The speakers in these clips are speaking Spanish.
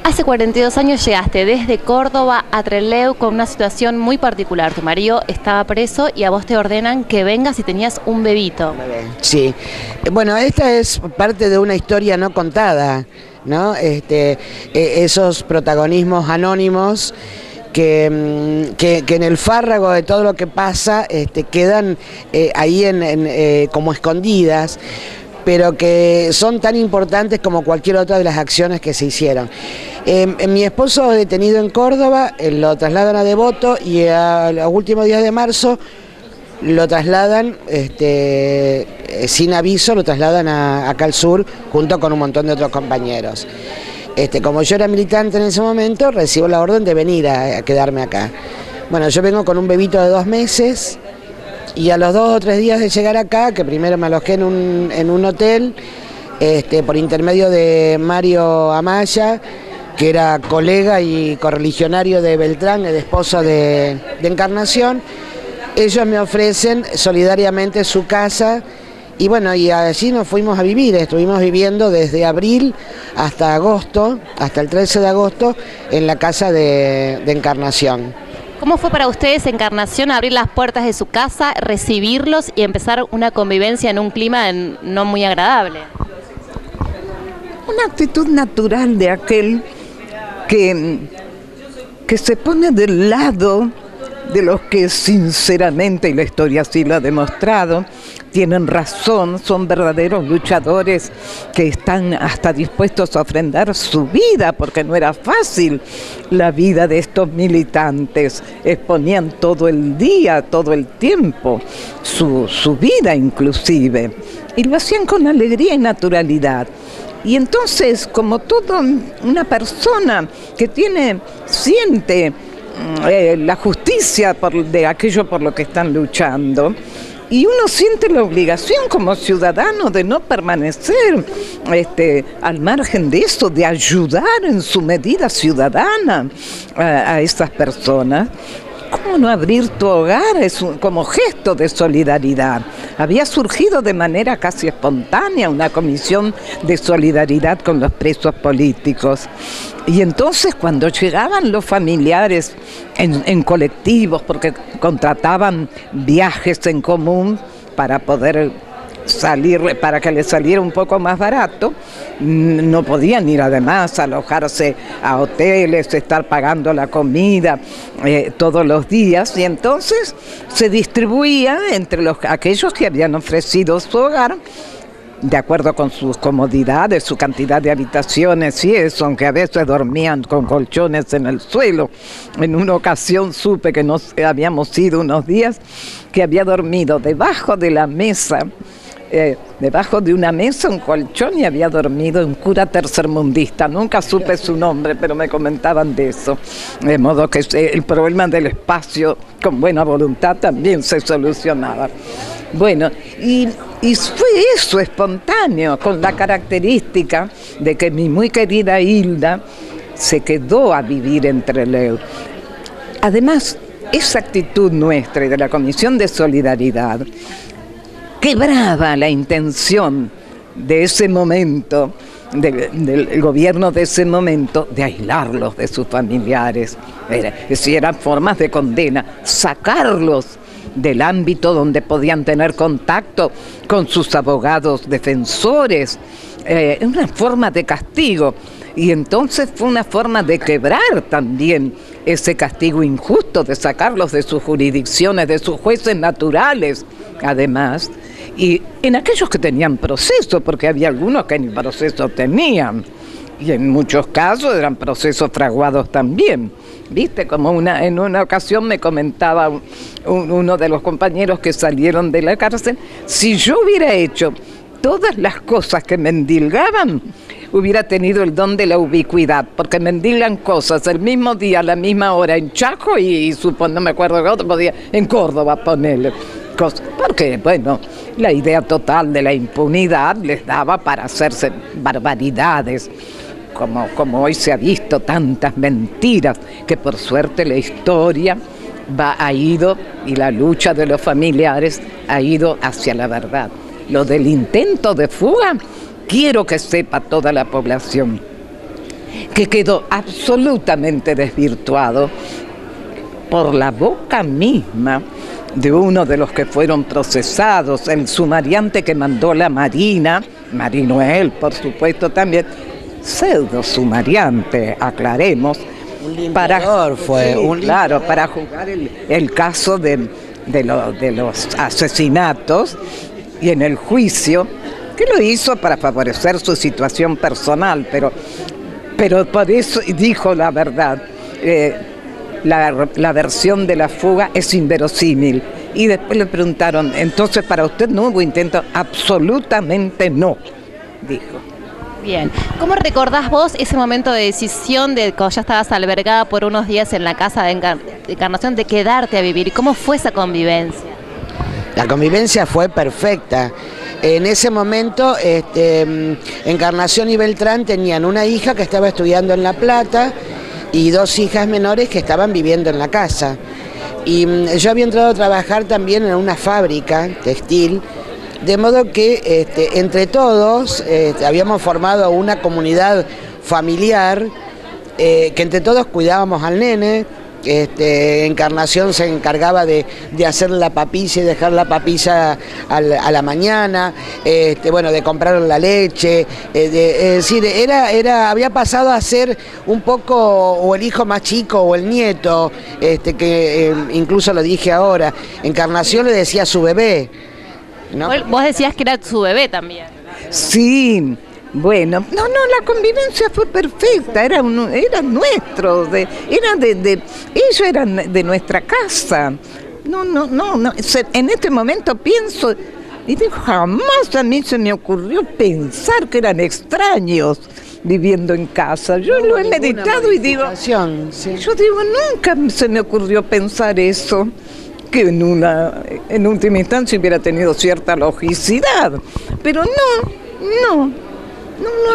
Hace 42 años llegaste desde Córdoba a Trelew con una situación muy particular. Tu marido estaba preso y a vos te ordenan que vengas y tenías un bebito. Sí. Bueno, esta es parte de una historia no contada, ¿no? Esos protagonismos anónimos que en el fárrago de todo lo que pasa quedan ahí como escondidas, pero que son tan importantes como cualquier otra de las acciones que se hicieron. Mi esposo detenido en Córdoba, lo trasladan a Devoto y a los últimos días de marzo lo trasladan sin aviso, lo trasladan acá al sur junto con un montón de otros compañeros. Como yo era militante en ese momento, recibo la orden de venir a quedarme acá. Bueno, yo vengo con un bebito de 2 meses y a los 2 o 3 días de llegar acá, que primero me alojé en un hotel, por intermedio de Mario Amaya, que era colega y correligionario de Beltrán, el esposo de Encarnación. Ellos me ofrecen solidariamente su casa y bueno, y allí nos fuimos a vivir. Estuvimos viviendo desde abril hasta agosto, hasta el 13 de agosto, en la casa de Encarnación. ¿Cómo fue para ustedes, Encarnación, abrir las puertas de su casa, recibirlos y empezar una convivencia en un clima no muy agradable? Una actitud natural de aquel que se pone del lado de los que sinceramente, y la historia así lo ha demostrado, tienen razón, son verdaderos luchadores que están hasta dispuestos a ofrendar su vida, porque no era fácil la vida de estos militantes. Exponían todo el día, todo el tiempo, su vida inclusive, y lo hacían con alegría y naturalidad. Y entonces, como toda una persona que siente la justicia de aquello por lo que están luchando, y uno siente la obligación como ciudadano de no permanecer al margen de eso, de ayudar en su medida ciudadana a esas personas. ¿Cómo no abrir tu hogar? Como gesto de solidaridad. Había surgido de manera casi espontánea una comisión de solidaridad con los presos políticos. Y entonces cuando llegaban los familiares en colectivos, porque contrataban viajes en común para poder salir, para que les saliera un poco más barato, no podían ir además a alojarse a hoteles, estar pagando la comida todos los días, y entonces se distribuía entre aquellos que habían ofrecido su hogar, de acuerdo con sus comodidades, su cantidad de habitaciones y eso, aunque a veces dormían con colchones en el suelo. En una ocasión supe que habíamos ido unos días, que había dormido debajo de la mesa, debajo de una mesa, un colchón, y había dormido un cura tercermundista. Nunca supe su nombre, pero me comentaban de eso. De modo que el problema del espacio, con buena voluntad, también se solucionaba. Bueno, y fue eso, espontáneo, con la característica de que mi muy querida Hilda se quedó a vivir en Trelew. Además, esa actitud nuestra y de la Comisión de Solidaridad quebraba la intención de ese momento, del gobierno de ese momento, de aislarlos de sus familiares. Eran formas de condena, sacarlos del ámbito donde podían tener contacto con sus abogados defensores, una forma de castigo. Y entonces fue una forma de quebrar también ese castigo injusto, de sacarlos de sus jurisdicciones, de sus jueces naturales, además, y en aquellos que tenían proceso, porque había algunos que ni proceso tenían, y en muchos casos eran procesos fraguados también. Viste, como en una ocasión me comentaba uno de los compañeros que salieron de la cárcel, si yo hubiera hecho todas las cosas que mendigaban, hubiera tenido el don de la ubicuidad, porque mendigan cosas el mismo día, a la misma hora, en Chaco y no me acuerdo qué otro día, en Córdoba, ponerle cosas. Porque, bueno, la idea total de la impunidad les daba para hacerse barbaridades. Como hoy se ha visto tantas mentiras, que por suerte la historia ha ido, y la lucha de los familiares ha ido hacia la verdad. Lo del intento de fuga, quiero que sepa toda la población que quedó absolutamente desvirtuado por la boca misma de uno de los que fueron procesados, el sumariante que mandó la Marina, marino él, por supuesto también, pseudo sumariante, aclaremos, Un limpiador fue, un claro, limpiador. para jugar el caso de los asesinatos, y en el juicio, que lo hizo para favorecer su situación personal, pero por eso dijo la verdad. La versión de la fuga es inverosímil. Y después le preguntaron, entonces para usted no hubo intento. Absolutamente no, dijo. Bien, ¿cómo recordás vos ese momento de decisión de cuando ya estabas albergada por unos días en la casa de Encarnación de quedarte a vivir? ¿Cómo fue esa convivencia? La convivencia fue perfecta. En ese momento, Encarnación y Beltrán tenían una hija que estaba estudiando en La Plata y 2 hijas menores que estaban viviendo en la casa. Y yo había entrado a trabajar también en una fábrica textil, de modo que entre todos habíamos formado una comunidad familiar que entre todos cuidábamos al nene. Encarnación se encargaba de hacer la papilla y dejar la papilla a la mañana, de comprar la leche, es decir, había pasado a ser un poco o el hijo más chico o el nieto, que incluso lo dije ahora, Encarnación le decía a su bebé, ¿no? Vos decías que era su bebé también. Sí, bueno, no, la convivencia fue perfecta, era nuestro, ellos eran de nuestra casa. No, en este momento pienso, y digo, jamás a mí se me ocurrió pensar que eran extraños viviendo en casa. Yo lo he meditado y digo, Sí. yo digo, nunca se me ocurrió pensar eso, que en última instancia hubiera tenido cierta logicidad, pero no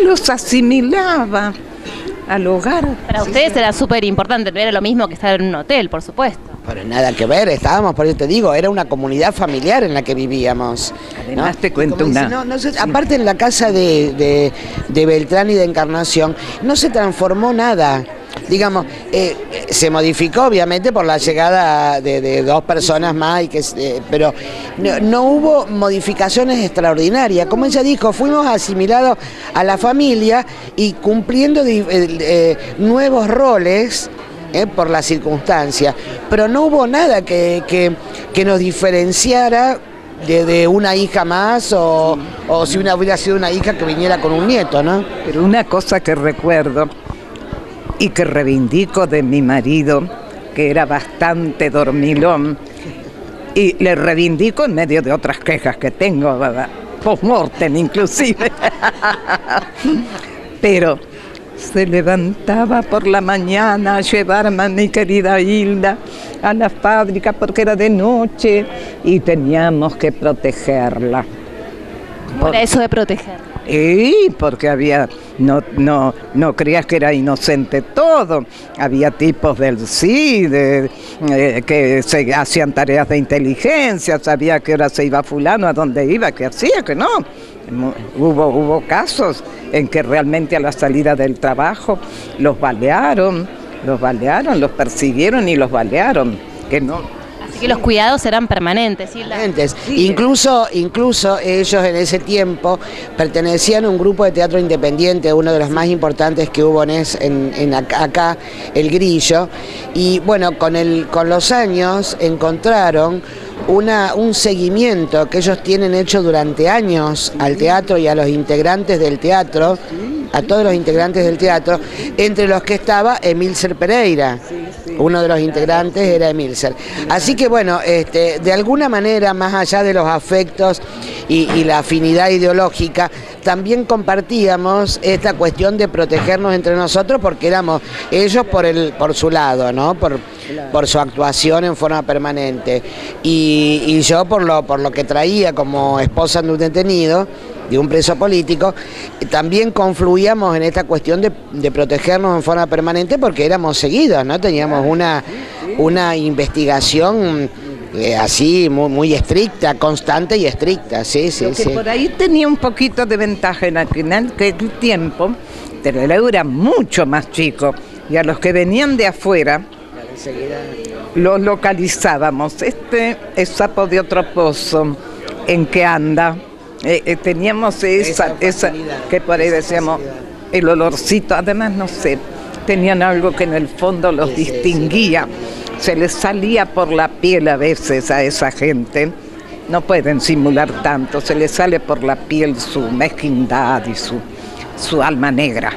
los asimilaba al hogar. Para ustedes era súper importante, no era lo mismo que estar en un hotel, por supuesto. Pero nada que ver, estábamos, por eso te digo, era una comunidad familiar en la que vivíamos. Además, te cuento Como dice, una... aparte en la casa de Beltrán y de Encarnación, no se transformó nada. Digamos, se modificó obviamente por la llegada de 2 personas más, pero no hubo modificaciones extraordinarias. Como ella dijo, fuimos asimilados a la familia y cumpliendo nuevos roles por la circunstancia, pero no hubo nada que nos diferenciara de una hija más o si hubiera sido una hija que viniera con un nieto, ¿no? Pero una cosa que recuerdo y que reivindico de mi marido, que era bastante dormilón, y le reivindico en medio de otras quejas que tengo, post-mortem inclusive, pero se levantaba por la mañana a llevarme a mi querida Hilda a la fábrica porque era de noche y teníamos que protegerla. Por eso de proteger. Y porque no creas que era inocente todo, había tipos del CID que se hacían tareas de inteligencia, sabía a qué hora se iba fulano, a dónde iba, qué hacía, que no. Hubo casos en que realmente a la salida del trabajo los balearon, los persiguieron y los balearon, que no. Así que los cuidados eran permanentes, ¿sí? Sí. Incluso ellos en ese tiempo pertenecían a un grupo de teatro independiente, uno de los más importantes que hubo acá, El Grillo, y bueno, con los años encontraron un seguimiento que ellos tienen hecho durante años al teatro y a los integrantes del teatro, a todos los integrantes del teatro, entre los que estaba Emilcer Pereira. Uno de los integrantes era Emilcer. Así que bueno, de alguna manera, más allá de los afectos y la afinidad ideológica, también compartíamos esta cuestión de protegernos entre nosotros porque éramos ellos por su lado, ¿no? Por su actuación en forma permanente y yo por lo que traía como esposa de un detenido, de un preso político, también confluíamos en esta cuestión de protegernos en forma permanente porque éramos seguidos, ¿no? Teníamos una investigación así muy estricta, constante y estricta, sí. Por ahí tenía un poquito de ventaja en aquel tiempo, Trelew era mucho más chico, y a los que venían de afuera los localizábamos. Este es sapo de otro pozo, ¿en qué anda? Teníamos esa que por ahí decíamos, el olorcito, además no sé, tenían algo que en el fondo los distinguía, se les salía por la piel a veces a esa gente, no pueden simular tanto, se les sale por la piel su mezquindad y su alma negra.